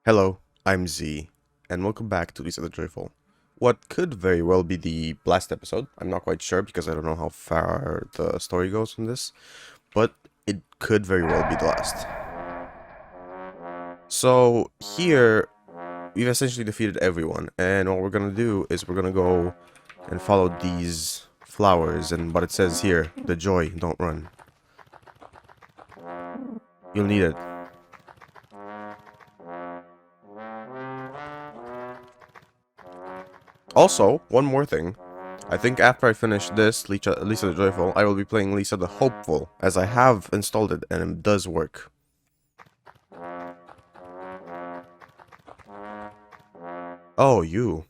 Hello, I'm Z, and welcome back to Lisa the Joyful. What could very well be the last episode. I'm not quite sure because I don't know how far the story goes from this, but it could very well be the last. So here, we've essentially defeated everyone, and what we're gonna do is we're gonna go and follow these flowers and what it says here, the joy, don't run. You'll need it. Also, one more thing. I think after I finish this, Lisa the Joyful, I will be playing Lisa the Hopeful, as I have installed it and it does work. Oh, you.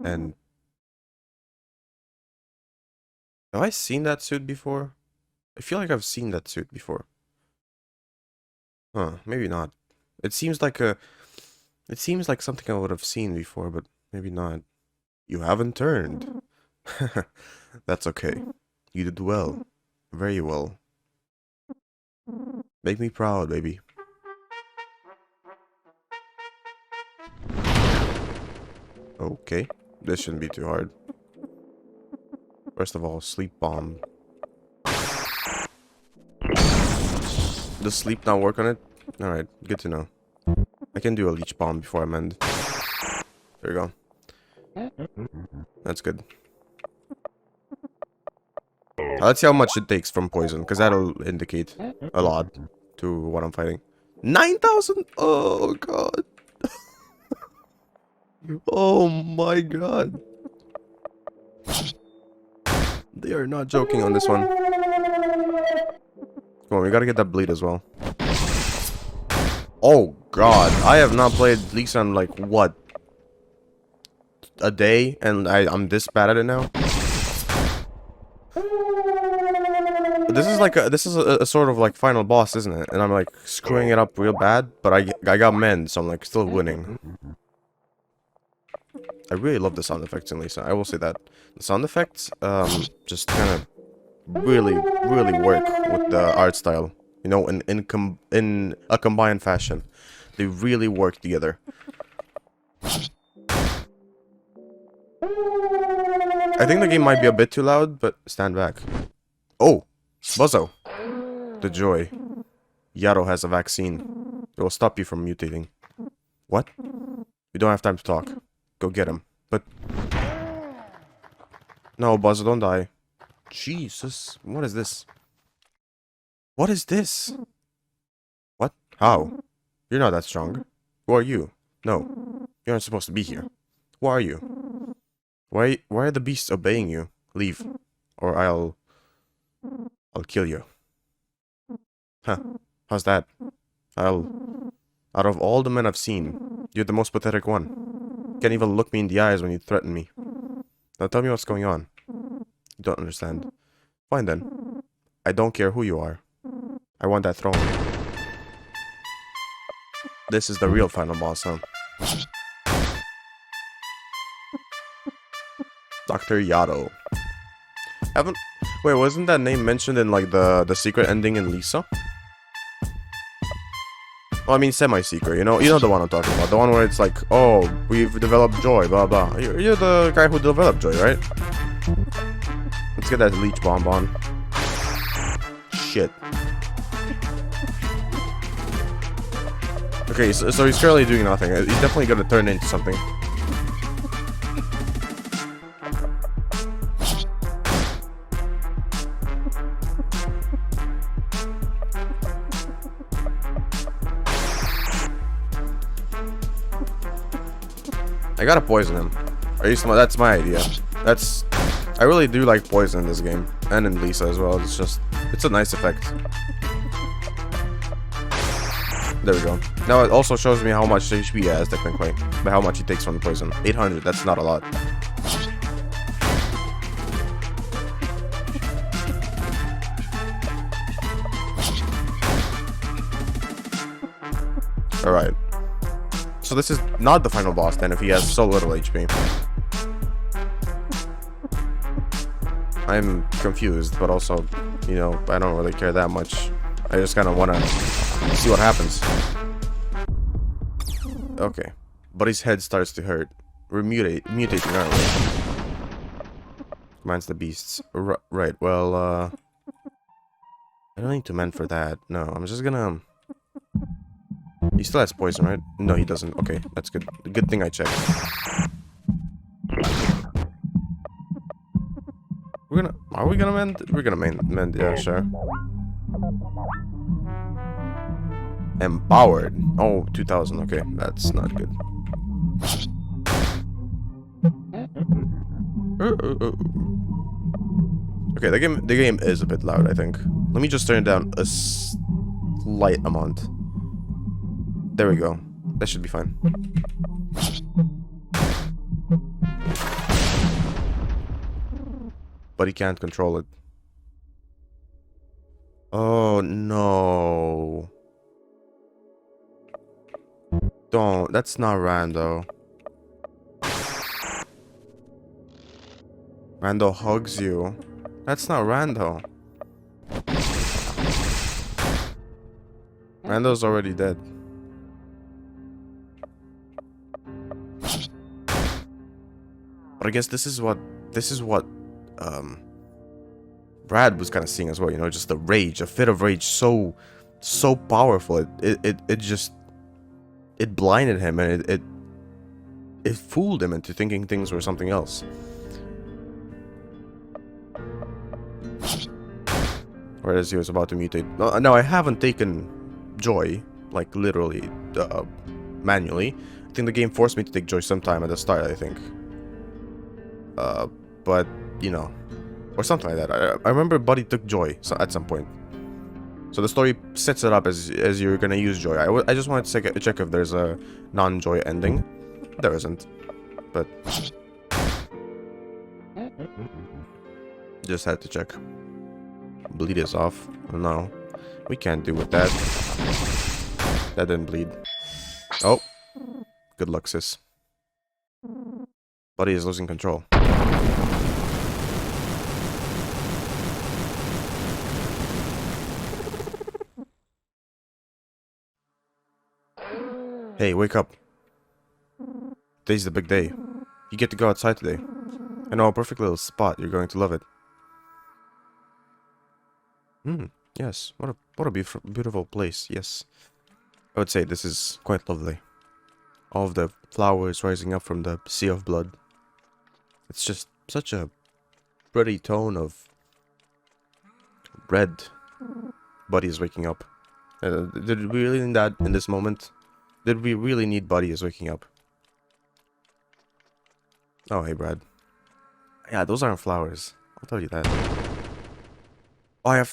And... have I seen that suit before? I feel like I've seen that suit before. Huh, maybe not. It seems like something I would have seen before, but maybe not. You haven't turned. That's okay. You did well. Very well. Make me proud, baby. Okay. This shouldn't be too hard. First of all, sleep bomb. Does sleep not work on it? Alright, good to know. I can do a leech bomb before I'm end. There we go. That's good. Let's see how much it takes from poison, because that'll indicate a lot to what I'm fighting. 9,000? Oh god. Oh my god. They are not joking on this one. Come on, we gotta get that bleed as well. Oh god, I have not played Lisa in like, what? A day? And I'm this bad at it now? This is a sort of like final boss, isn't it? And I'm like screwing it up real bad, but I got mend, so I'm like still winning. I really love the sound effects in Lisa, I will say that. The sound effects, just kind of really work with the art style. You know, in a combined fashion. They really work together. I think the game might be a bit too loud, but stand back. Oh! Buzzo! The joy. Yaro has a vaccine. It will stop you from mutating. What? We don't have time to talk. Go get him. But... no, Buzzo, don't die. Jesus. What is this? What is this? What? How? You're not that strong. Who are you? No. You're not supposed to be here. Who are you? Why are the beasts obeying you? Leave. Or I'll kill you. Huh. How's that? Out of all the men I've seen, you're the most pathetic one. You can't even look me in the eyes when you threaten me. Now tell me what's going on. You don't understand. Fine then. I don't care who you are. I want that throne. This is the real final boss, huh? Dr. Yato. Wait, wasn't that name mentioned in like the secret ending in Lisa? Well, I mean semi-secret, you know the one I'm talking about. The one where it's like, oh, we've developed joy, blah blah. You're the guy who developed joy, right? Let's get that leech bomb on. Shit. Okay, so he's currently doing nothing. He's definitely gonna turn into something. I gotta poison him. That's my idea. I really do like poison in this game. And in Lisa as well. It's a nice effect. There we go. Now it also shows me how much HP he has, technically. But how much he takes from the poison. 800, that's not a lot. Alright. So this is not the final boss then if he has so little HP. I'm confused, but also, you know, I don't really care that much. I just kind of want to Let's see what happens. Okay. Buddy's head starts to hurt. We're mutating, aren't we? Commands the beasts. Right, well, I don't need to mend for that. No, I'm just gonna... He still has poison, right? No, he doesn't. Okay, that's good. Good thing I checked. Are we gonna mend? We're gonna mend, yeah, sure. Empowered. Oh, 2000, okay. That's not good. Okay, the game is a bit loud, I think. Let me just turn it down a slight amount. There we go. That should be fine. But he can't control it. Oh, no. Don't. That's not Rando. Rando hugs you. That's not Rando. Rando's already dead. But I guess this is what Brad was kind of seeing as well, you know, just the rage, a fit of rage so powerful. It just blinded him, and it fooled him into thinking things were something else. Whereas he was about to mutate. No, I haven't taken Joy, like literally, manually. I think the game forced me to take Joy sometime at the start, I think. But, you know, or something like that. I remember Buddy took Joy at some point. So the story sets it up as you're gonna use Joy. I just wanted to check if there's a non-Joy ending. There isn't. But just had to check. Bleed is off. No. We can't do with that. That didn't bleed. Oh. Good luck, sis. Buddy is losing control. Hey, wake up. Today's the big day. You get to go outside today. I know a perfect little spot. You're going to love it. Yes. What a beautiful place. Yes. I would say this is quite lovely. All of the flowers rising up from the sea of blood. It's just such a pretty tone of red. Buddy is waking up. Did we really need that in this moment? Did we really need Buddy is waking up? Oh, hey, Brad. Yeah, those aren't flowers. I'll tell you that. Oh,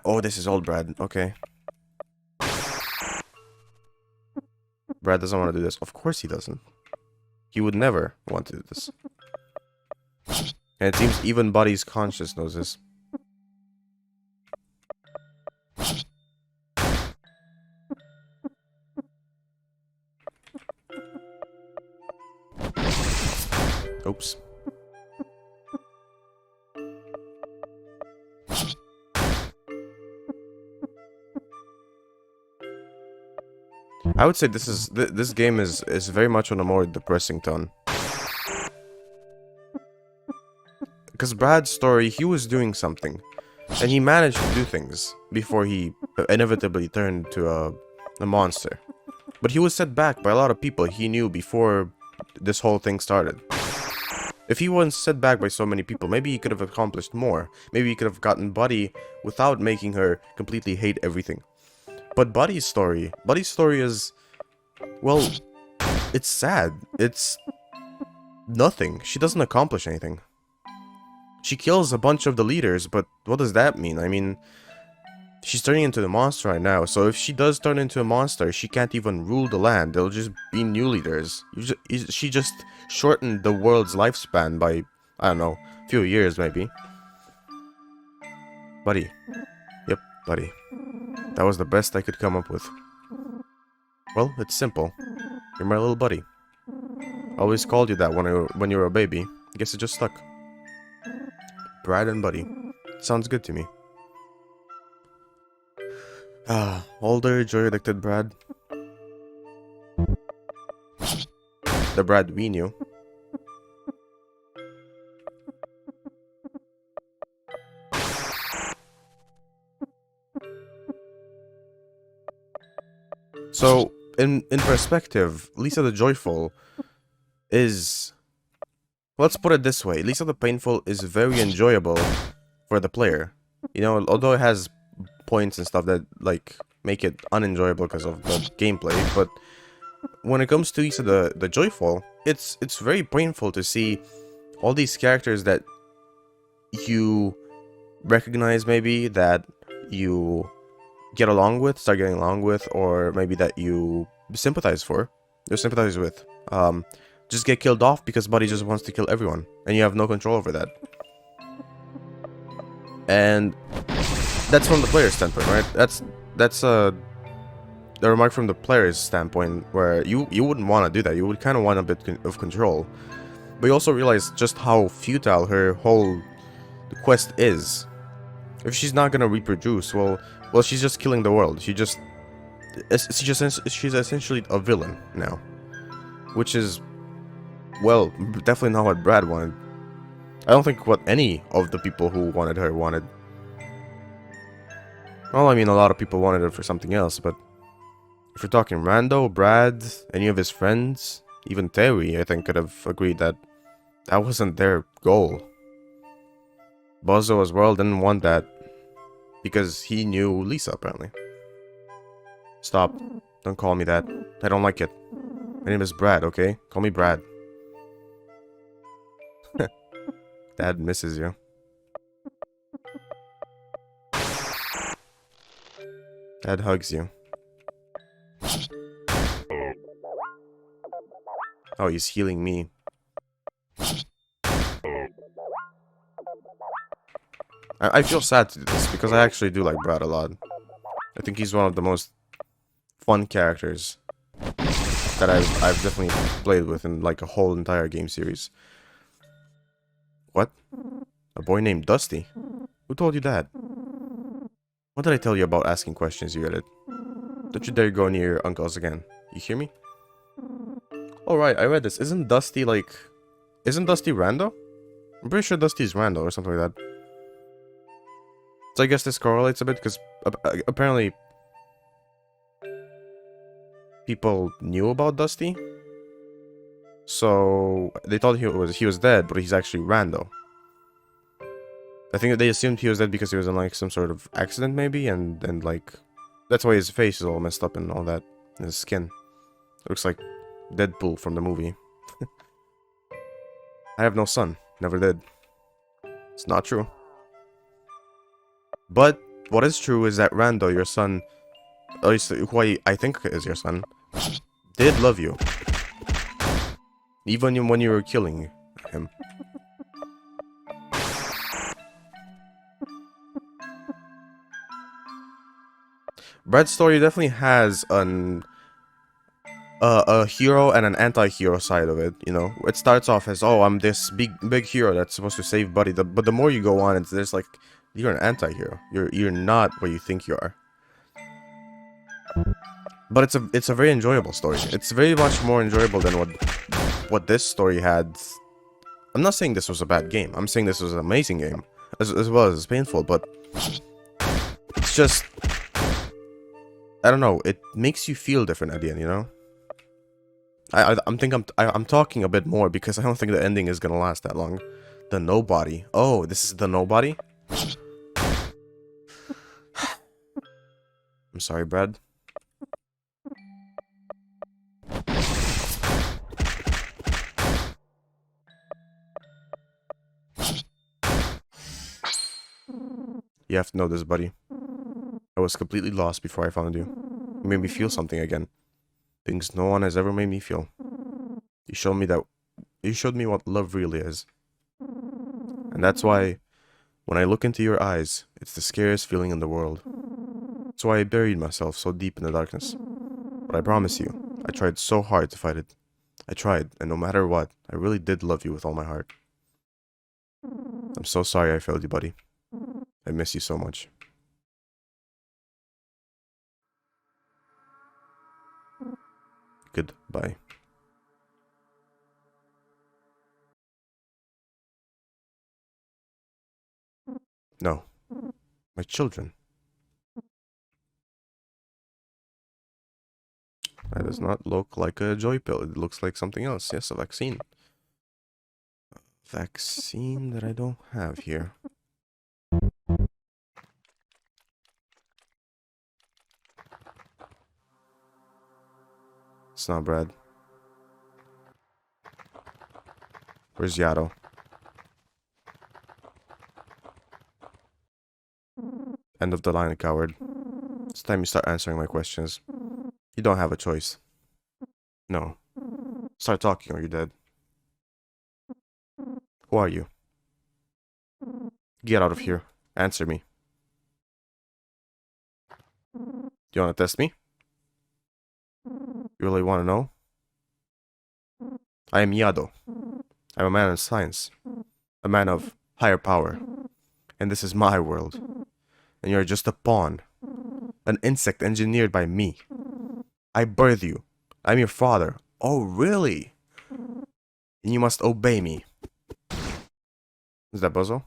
oh, this is old Brad. Okay. Brad doesn't want to do this. Of course he doesn't. He would never want to do this. And it seems even Buddy's conscience knows this. Oops. I would say this game is very much on a more depressing tone. Because Brad's story, he was doing something, and he managed to do things before he inevitably turned to a monster. But he was set back by a lot of people he knew before this whole thing started. If he wasn't set back by so many people, maybe he could have accomplished more. Maybe he could have gotten Buddy without making her completely hate everything. But Buddy's story is, well, it's sad. It's nothing. She doesn't accomplish anything. She kills a bunch of the leaders, but what does that mean? I mean, she's turning into the monster right now, so if she does turn into a monster, she can't even rule the land. There'll just be new leaders. She just shortened the world's lifespan by, I don't know, a few years maybe. Buddy. Yep, Buddy. That was the best I could come up with. Well, it's simple. You're my little buddy. I always called you that when you were a baby. I guess it just stuck. Brad and Buddy. Sounds good to me. Older, joy-addicted Brad. The Brad we knew. So, in perspective, Lisa the Joyful is... Let's put it this way. Lisa the Painful is very enjoyable for the player. You know, although it has points and stuff that, like, make it unenjoyable because of the gameplay, but when it comes to Lisa the Joyful, it's very painful to see all these characters that you recognize, maybe, that you get along with, start getting along with, or maybe that you sympathize with, just get killed off because Buddy just wants to kill everyone, and you have no control over that. And that's from the player's standpoint, right? That's a remark from the player's standpoint, where you wouldn't want to do that. You would kind of want a bit of control, but you also realize just how futile her whole quest is. If she's not gonna reproduce, well, she's just killing the world. She's essentially a villain now, which is, well, definitely not what Brad wanted. I don't think what any of the people who wanted her wanted. Well, I mean, a lot of people wanted her for something else, but if you're talking Rando, Brad, any of his friends, even Terry, I think, could have agreed that that wasn't their goal. Buzzo as well didn't want that, because he knew Lisa, apparently. Stop. Don't call me that. I don't like it. My name is Brad, okay? Call me Brad. Dad misses you. Dad hugs you. Oh, he's healing me. I feel sad to do this, because I actually do like Brad a lot. I think he's one of the most fun characters that I've definitely played with in like a whole entire game series. What? A boy named Dusty? Who told you that? What did I tell you about asking questions, you idiot? Don't you dare go near your uncles again. You hear me? Oh right, I read this. Isn't Dusty Rando? I'm pretty sure Dusty's Rando or something like that. So I guess this correlates a bit, because apparently people knew about Dusty. So they thought he was dead, but he's actually Rando. I think that they assumed he was dead because he was in like some sort of accident, maybe, and like that's why his face is all messed up and all that. And his skin looks like Deadpool from the movie. I have no son. Never did. It's not true. But what is true is that Rando, your son, at least who I think is your son, did love you. Even when you were killing him. Brad's story definitely has a hero and an anti-hero side of it, you know. It starts off as, oh, I'm this big hero that's supposed to save Buddy, but the more you go on, there's like, you're an anti-hero. You're not what you think you are. But it's a very enjoyable story. It's very much more enjoyable than what this story had. I'm not saying this was a bad game. I'm saying this was an amazing game, as well as it's painful. But it's just, I don't know. It makes you feel different at the end, you know. I'm talking a bit more because I don't think the ending is gonna last that long. The Nobody. Oh, this is the Nobody. I'm sorry, Brad. You have to know this, buddy. I was completely lost before I found you. You made me feel something again. Things no one has ever made me feel. You showed me what love really is. And that's why, when I look into your eyes, it's the scariest feeling in the world. That's why I buried myself so deep in the darkness. But I promise you, I tried so hard to fight it. I tried, and no matter what, I really did love you with all my heart. I'm so sorry I failed you, buddy. I miss you so much. Goodbye. No. My children. That does not look like a joy pill. It looks like something else. Yes, a vaccine. Vaccine that I don't have here. It's not Brad. Where's Yato? End of the line, coward. It's time you start answering my questions. You don't have a choice. No. Start talking or you're dead. Who are you? Get out of here. Answer me. Do you want to test me? You really want to know? I am Yado. I'm a man of science. A man of higher power. And this is my world. And you're just a pawn. An insect engineered by me. I birth you. I'm your father. Oh, really? And you must obey me. Is that Buzzo?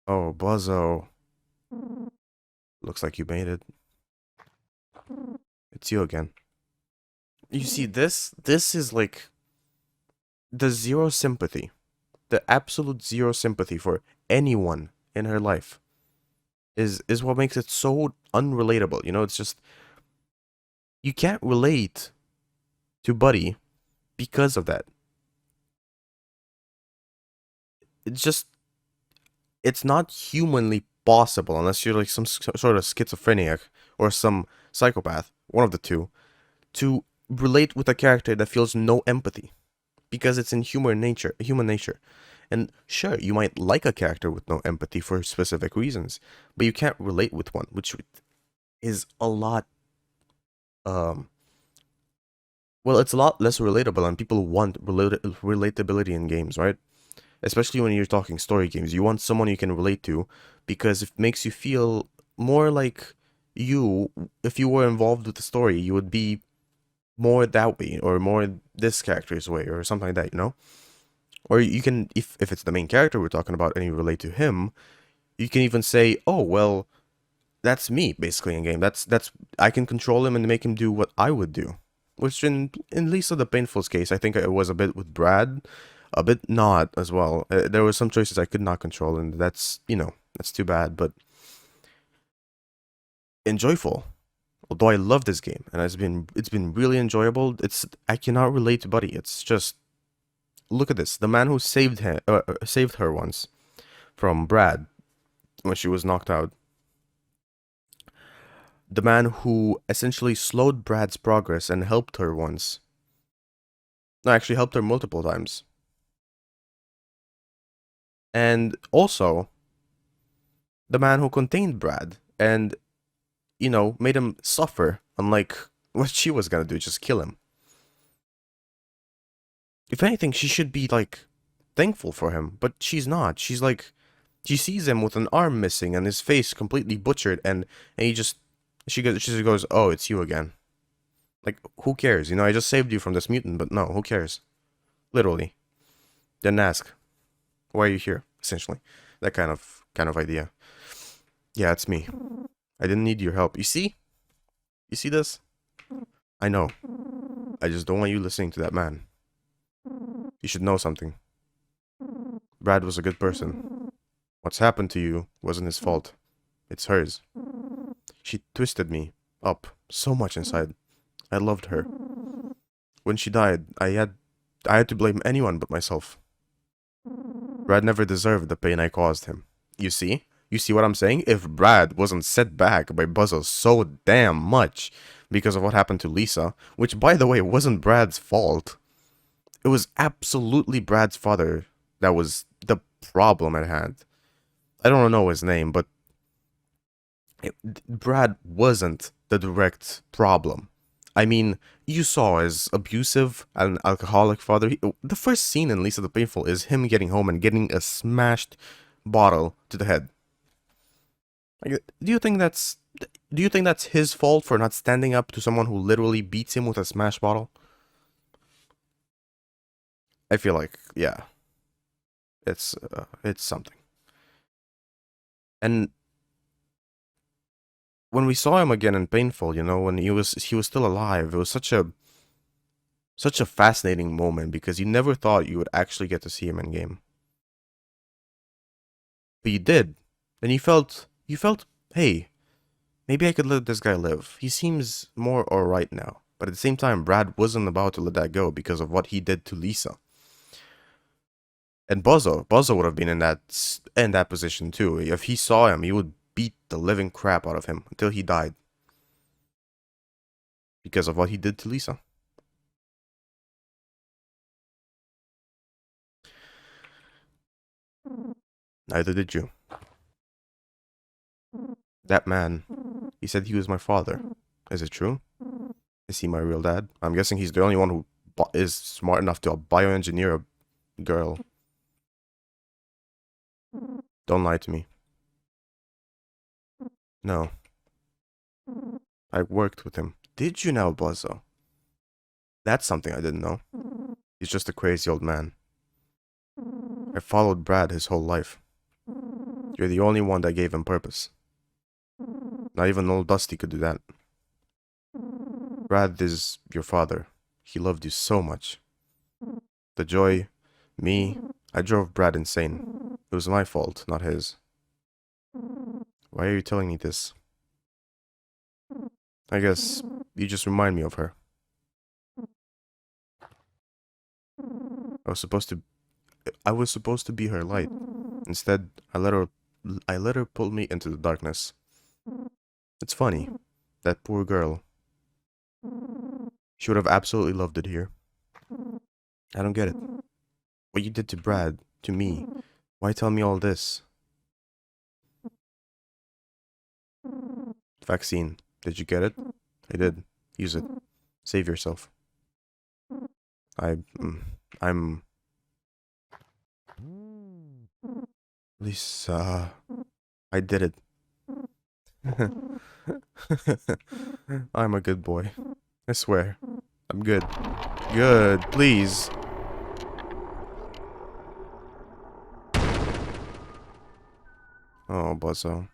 Oh, Buzzo. Looks like you made it. It's you again. You see, this is like the zero sympathy. The absolute zero sympathy for anyone in her life is what makes it so unrelatable. You know, it's just you can't relate to Buddy because of that. It's not humanly possible unless you're like some sort of schizophrenic or some psychopath, one of the two, to relate with a character that feels no empathy because it's in human nature. And sure, you might like a character with no empathy for specific reasons, but you can't relate with one, which is a lot well, it's a lot less relatable, and people want relatability in games, right? Especially when you're talking story games. You want someone you can relate to because it makes you feel more like you, if you were involved with the story, you would be more that way or more this character's way or something like that, you know? Or you can, if it's the main character we're talking about and you relate to him, you can even say, oh, well, that's me, basically, in game. That's I can control him and make him do what I would do. Which in Lisa the Painful's case, I think it was a bit with Brad, a bit not as well. There were some choices I could not control, and that's, you know, that's too bad, but enjoyable. Although I love this game, and it's been really enjoyable. I cannot relate to Buddy. It's just look at this. The man who saved her once from Brad when she was knocked out. The man who essentially slowed Brad's progress and helped her once. No, actually helped her multiple times. And also, the man who contained Brad and, you know, made him suffer, unlike what she was gonna do, just kill him. If anything, she should be, like, thankful for him, but she's not. She's like, she sees him with an arm missing and his face completely butchered, and she just goes, oh, it's you again. Like, who cares? You know, I just saved you from this mutant, but no, who cares? Literally. Then ask, why are you here? Essentially, that kind of idea. Yeah, it's me. I didn't need your help. You see? You see this? I know. I just don't want you listening to that man. You should know something. Brad was a good person. What's happened to you wasn't his fault. It's hers. She twisted me up so much inside. I loved her. When she died, I had to blame anyone but myself. Brad never deserved the pain I caused him. You see? You see what I'm saying? If Brad wasn't set back by Buzzo so damn much because of what happened to Lisa, which by the way wasn't Brad's fault, it was absolutely Brad's father that was the problem at hand. I don't know his name, but Brad wasn't the direct problem. I mean, you saw his abusive and alcoholic father. The first scene in Lisa the Painful is him getting home and getting a smashed bottle to the head. Like, do you think that's... do you think that's his fault for not standing up to someone who literally beats him with a smash bottle? I feel like, yeah, it's something. And when we saw him again in Painful, you know, when he was still alive, it was such a fascinating moment because you never thought you would actually get to see him in game. But you did. And you felt, hey, maybe I could let this guy live. He seems more alright now. But at the same time, Brad wasn't about to let that go because of what he did to Lisa. And Buzzo would have been in that position too. If he saw him, he would beat the living crap out of him until he died. Because of what he did to Lisa. Neither did you. That man, he said he was my father. Is it true? Is he my real dad? I'm guessing he's the only one who is smart enough to bioengineer a girl. Don't lie to me. No. I worked with him. Did you know, Buzzo? That's something I didn't know. He's just a crazy old man. I followed Brad his whole life. You're the only one that gave him purpose. Not even old Dusty could do that. Brad is your father. He loved you so much. The joy, me, I drove Brad insane. It was my fault, not his. Why are you telling me this? I guess you just remind me of her. I was supposed to be her light. Instead, I let her pull me into the darkness. It's funny. That poor girl. She would have absolutely loved it here. I don't get it. What you did to Brad, to me. Why tell me all this? Vaccine. Did you get it? I did. Use it. Save yourself. I'm... Lisa... I did it. I'm a good boy. I swear. I'm good. Good, please. Oh, Buzzo.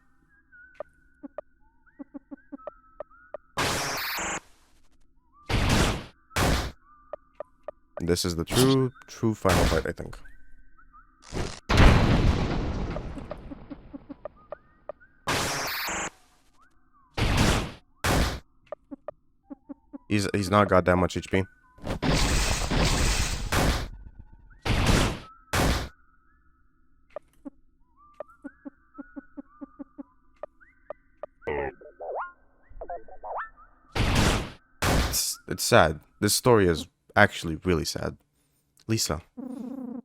This is the true final fight, I think. He's not got that much HP. It's sad. This story is actually really sad. Lisa,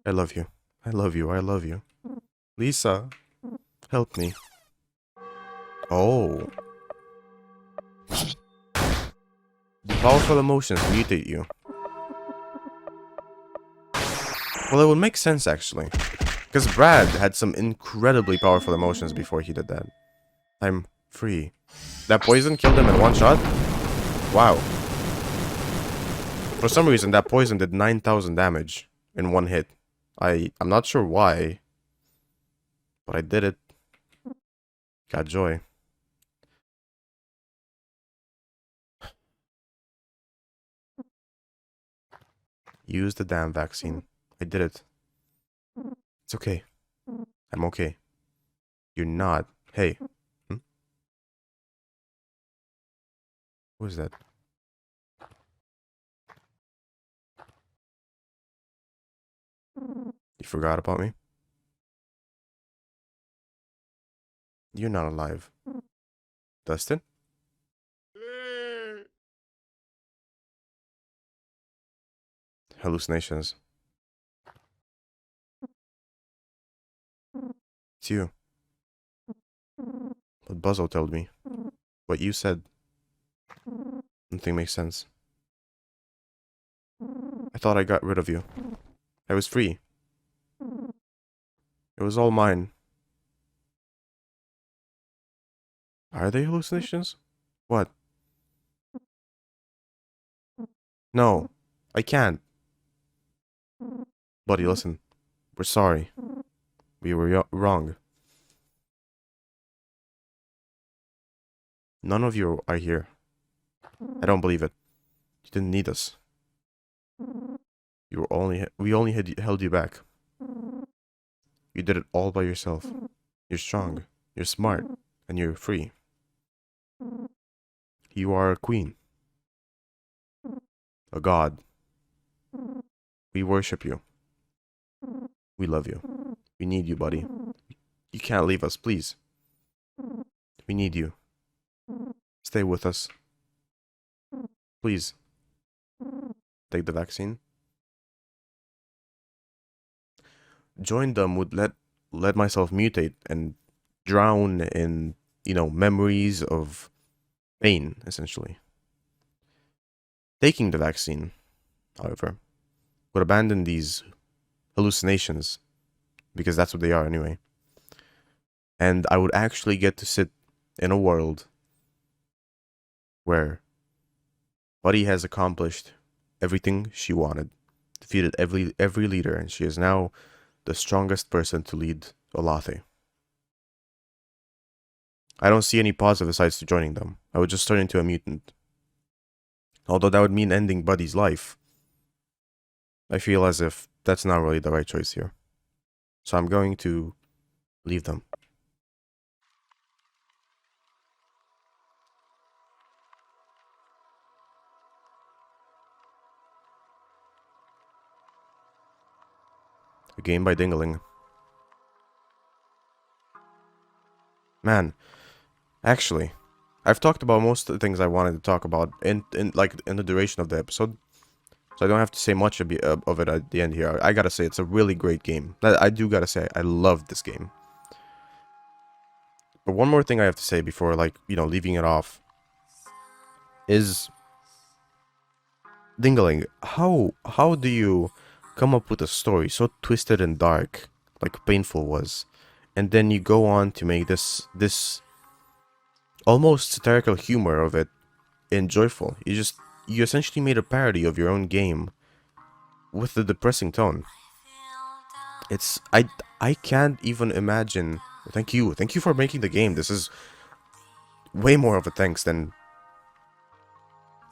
I love you. I love you. I love you. Lisa, help me. Oh. The powerful emotions mutate you. Well, it would make sense actually. Because Brad had some incredibly powerful emotions before he did that. I'm free. That poison killed him in one shot? Wow. For some reason, that poison did 9,000 damage in one hit. I'm not sure why. But I did it. Got joy. Use the damn vaccine. I did it. It's okay. I'm okay. You're not. Hey. Who is that? You forgot about me? You're not alive. Dustin? Hallucinations. It's you. What Buzzo told me. What you said. Nothing makes sense. I thought I got rid of you. I was free. It was all mine. Are they hallucinations? What? No. I can't. Buddy, listen. We're sorry. We were wrong. None of you are here. I don't believe it. You didn't need us. We only held you back. You did it all by yourself. You're strong. You're smart. And you're free. You are a queen. A god. We worship you. We love you. We need you, buddy. You can't leave us, please. We need you. Stay with us. Please. Take the vaccine. Join them would let myself mutate and drown in, memories of pain, essentially. Taking the vaccine, however, would abandon these hallucinations, because that's what they are anyway. And I would actually get to sit in a world where Buddy has accomplished everything she wanted, defeated every leader, and she is now the strongest person to lead Olathe. I don't see any positive sides to joining them. I would just turn into a mutant. Although that would mean ending Buddy's life, I feel as if that's not really the right choice here. So I'm going to leave them. A game by Dingaling. Man, actually, I've talked about most of the things I wanted to talk about in the duration of the episode. So I don't have to say much of it at the end here. I gotta say, it's a really great game. I do gotta say, I love this game. But one more thing I have to say before, leaving it off, is Dingaling, how do you come up with a story so twisted and dark, like Painful was, and then you go on to make this almost satirical humor of it and joyful? You essentially made a parody of your own game with the depressing tone. I can't even imagine. Thank you for making the game. This is way more of a thanks than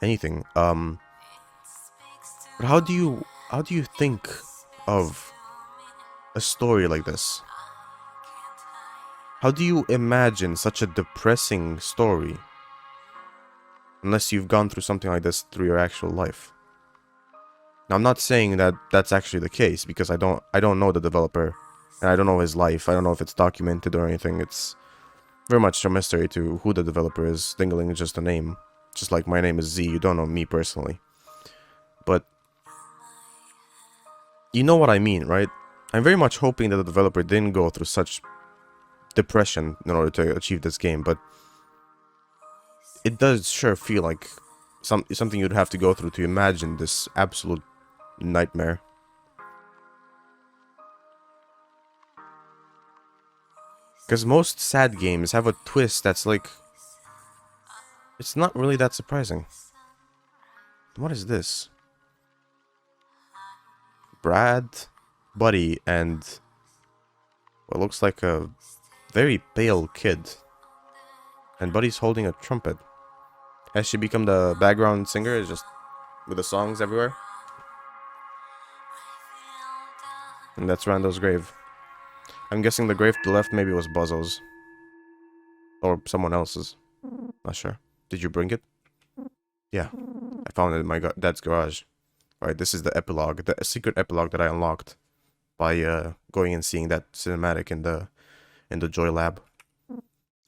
anything. But how do you think of a story like this? How do you imagine such a depressing story unless you've gone through something like this through your actual life? Now, I'm not saying that that's actually the case, because I don't know the developer and I don't know his life. I don't know if it's documented or anything. It's very much a mystery to who the developer is. Dingaling is just a name. Just like my name is Z, you don't know me personally. But you know what I mean, right? I'm very much hoping that the developer didn't go through such depression in order to achieve this game, but it does sure feel like something you'd have to go through to imagine this absolute nightmare. Because most sad games have a twist that's like... It's not really that surprising. What is this? Brad, Buddy, and what looks like a very pale kid. And Buddy's holding a trumpet. Has she become the background singer, just with the songs everywhere? And that's Rando's grave. I'm guessing the grave to the left maybe was Buzzo's. Or someone else's. Not sure. Did you bring it? Yeah. I found it in my dad's garage. Alright, this is the epilogue. The secret epilogue that I unlocked by going and seeing that cinematic in the Joy Lab.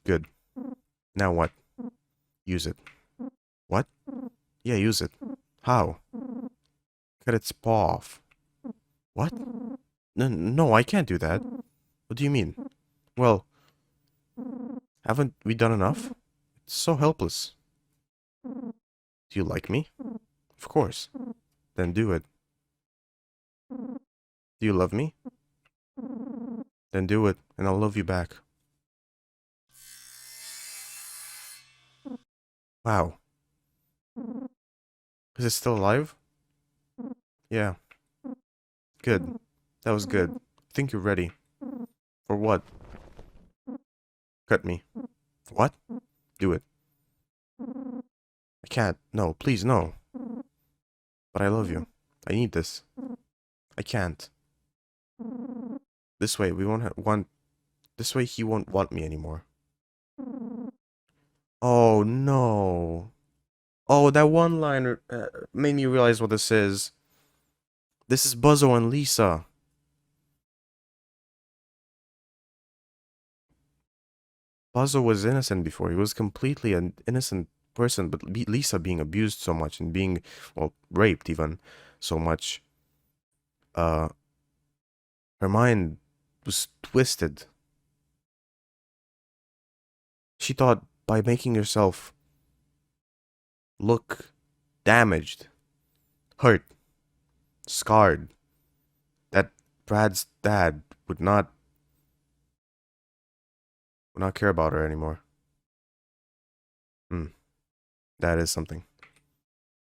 Good. Now what? Use it. What? Yeah, use it. How? Cut its paw off. What? No, I can't do that. What do you mean? Well, haven't we done enough? It's so helpless. Do you like me? Of course. Then do it. Do you love me? Then do it, and I'll love you back. Wow. Is it still alive? Yeah. Good. That was good. I think you're ready. For what? Cut me. What? Do it. I can't. No, please, no. But I love you. I need this. I can't. This way, we won't want... This way, he won't want me anymore. Oh, no. Oh, that one-liner made me realize what this is. This is Buzzo and Lisa. Buzzo was innocent before. He was completely an innocent person, but Lisa being abused so much and being, well, raped even so much, her mind was twisted. She thought by making herself look damaged, hurt, scarred, that Brad's dad would not care about her anymore. That is something.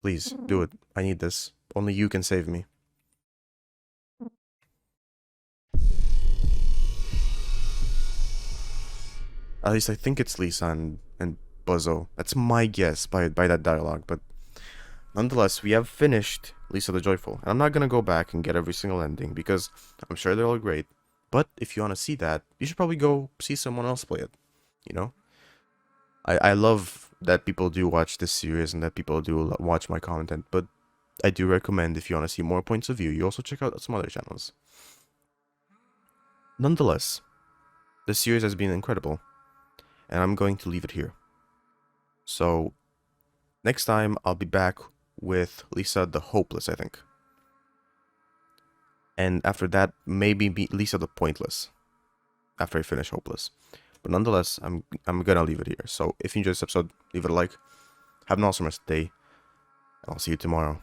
Please, do it. I need this. Only you can save me. At least I think it's Lisa and Buzzo. That's my guess by that dialogue, but nonetheless, we have finished Lisa the Joyful. And I'm not gonna go back and get every single ending because I'm sure they're all great. But if you want to see that, you should probably go see someone else play it. You know? I love that people do watch this series and that people do watch my content, but I do recommend if you want to see more points of view, you also check out some other channels. Nonetheless, this series has been incredible, and I'm going to leave it here. So, next time I'll be back with Lisa the Hopeless, I think. And after that, maybe Lisa the Pointless, after I finish Hopeless. But nonetheless, I'm gonna leave it here. So if you enjoyed this episode, leave it a like. Have an awesome rest of the day. And I'll see you tomorrow.